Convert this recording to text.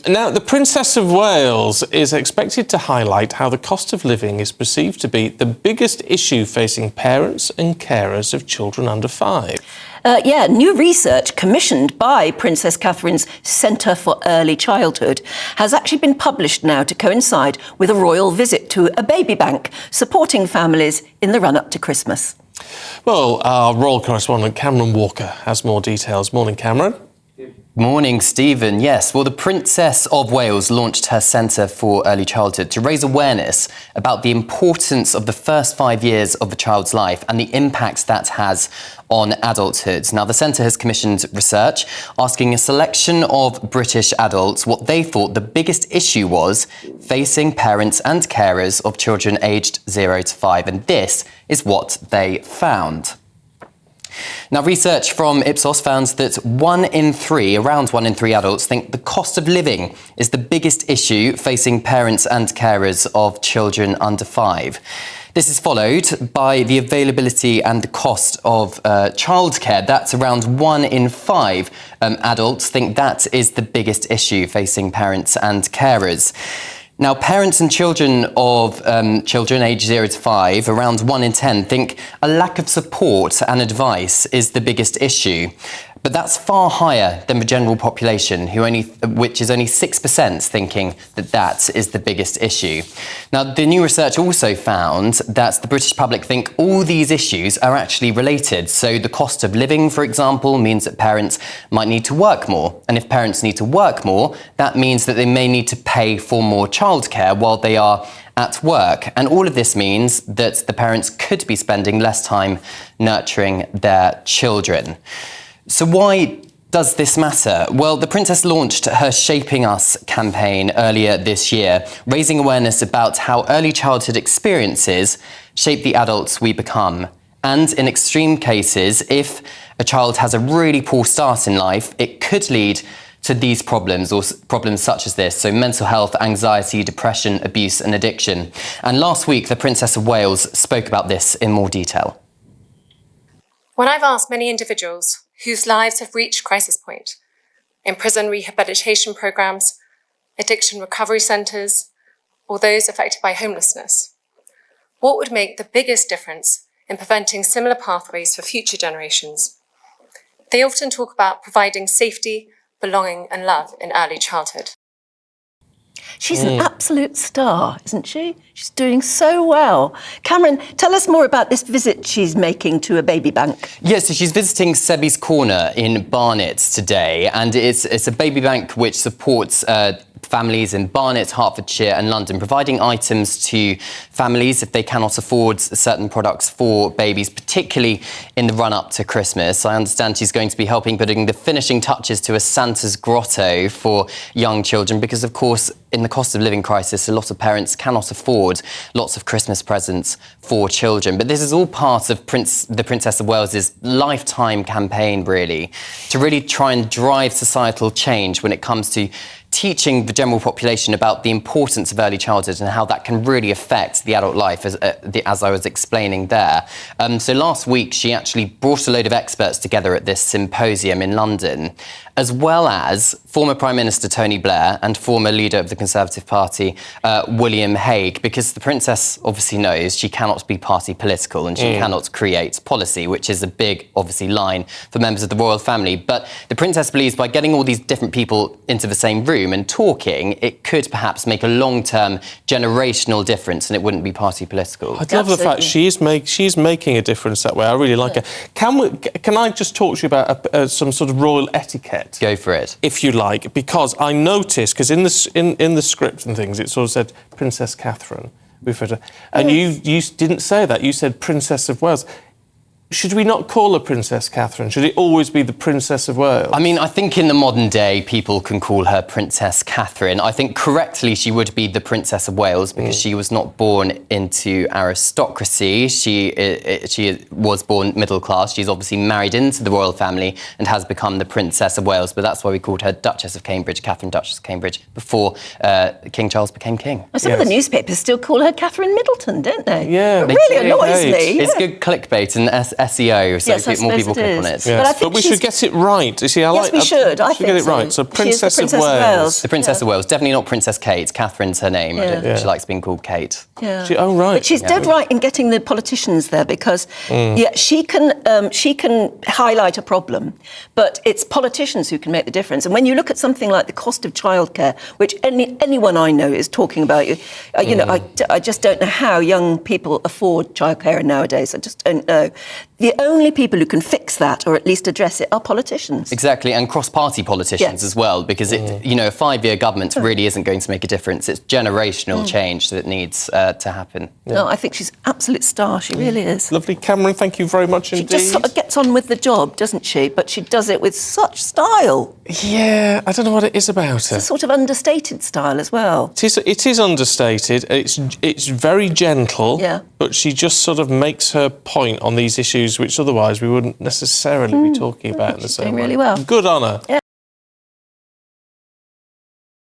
Now, the Princess of Wales is expected to highlight how the cost of living is perceived to be the biggest issue facing parents and carers of children under 5. New research commissioned by Princess Catherine's Centre for Early Childhood has actually been published now to coincide with a royal visit to a baby bank, supporting families in the run-up to Christmas. Well, our Royal Correspondent Cameron Walker has more details. Morning, Cameron. Morning, Stephen. Yes, well, the Princess of Wales launched her Centre for Early Childhood to raise awareness about the importance of the first 5 years of a child's life and the impact that has on adulthood. Now, the centre has commissioned research asking a selection of British adults what they thought the biggest issue was facing parents and carers of children aged 0 to 5, and this is what they found. Now, research from Ipsos found that around 1 in 3 adults think the cost of living is the biggest issue facing parents and carers of children under 5. This is followed by the availability and the cost of childcare. That's around 1 in 5 adults think that is the biggest issue facing parents and carers. Now, parents and children of children aged 0 to 5, around 1 in 10, think a lack of support and advice is the biggest issue. But that's far higher than the general population, which is only 6% thinking that that is the biggest issue. Now, the new research also found that the British public think all these issues are actually related. So the cost of living, for example, means that parents might need to work more. And if parents need to work more, that means that they may need to pay for more childcare while they are at work. And all of this means that the parents could be spending less time nurturing their children. So why does this matter? Well, the Princess launched her Shaping Us campaign earlier this year, raising awareness about how early childhood experiences shape the adults we become. And in extreme cases, if a child has a really poor start in life, it could lead to these problems, or problems such as this, so mental health, anxiety, depression, abuse and addiction. And last week, the Princess of Wales spoke about this in more detail. When I've asked many individuals whose lives have reached crisis point, in prison rehabilitation programs, addiction recovery centres, or those affected by homelessness, what would make the biggest difference in preventing similar pathways for future generations? They often talk about providing safety, belonging and love in early childhood. She's an absolute star, isn't she? She's doing so well. Cameron, tell us more about this visit she's making to a baby bank. Yes, so she's visiting Sebi's Corner in Barnet today, and it's a baby bank which supports families in Barnet, Hertfordshire and London, providing items to families if they cannot afford certain products for babies, particularly in the run-up to Christmas. I understand she's going to be helping putting the finishing touches to a Santa's grotto for young children because, of course, in the cost of living crisis, a lot of parents cannot afford lots of Christmas presents for children. But this is all part of the Princess of Wales's lifetime campaign, really, to really try and drive societal change when it comes to teaching the general population about the importance of early childhood and how that can really affect the adult life, as I was explaining there. So last week, she actually brought a load of experts together at this symposium in London, as well as former Prime Minister Tony Blair and former leader of the Conservative Party, William Hague, because the Princess obviously knows she cannot be party political and she cannot create policy, which is a big, obviously, line for members of the royal family. But the Princess believes by getting all these different people into the same room and talking, it could perhaps make a long-term generational difference and it wouldn't be party political. I love the fact she's making a difference that way. I really like her. Can I just talk to you about some sort of royal etiquette? Go for it. If you like, because I noticed, because in the script and things, it sort of said Princess Catherine. And you didn't say that. You said Princess of Wales. Should we not call her Princess Catherine? Should it always be the Princess of Wales? I mean, I think in the modern day, people can call her Princess Catherine. I think correctly she would be the Princess of Wales because she was not born into aristocracy. She was born middle class. She's obviously married into the royal family and has become the Princess of Wales. But that's why we called her Duchess of Cambridge, Catherine Duchess of Cambridge, before King Charles became king. Some of the newspapers still call her Catherine Middleton, don't they? Yeah. It really annoys me. It's good clickbait and SEO, so Yes, I more people suppose it click on is. it. Yes, But I think we should she's- get it right. You see, Yes, we should. I think get it so. right. So She is the Princess of Princess of Wales. Wales. The Princess of Wales, definitely not Princess Kate. Catherine's her name. I don't think she likes being called Kate. Yeah. Oh, right. But she's dead right in getting the politicians there because, she can highlight a problem, but it's politicians who can make the difference. And when you look at something like the cost of childcare, which anyone I know is talking about, I just don't know how young people afford childcare nowadays. I just don't know. The only people who can fix that, or at least address it, are politicians. Exactly, and cross-party politicians Yes. as well, because a 5-year government really isn't going to make a difference. It's generational change that needs to happen. No, I think she's an absolute star. She really is. Lovely. Cameron, thank you very much She indeed. just sort of gets on with the job, doesn't she? But she does it with such style. Yeah, I don't know what it is about her. A sort of understated style as well. It is understated. It's very gentle. Yeah. But she just sort of makes her point on these issues, which otherwise we wouldn't necessarily be talking about in the She's same doing way. really well. Good on her. Yeah.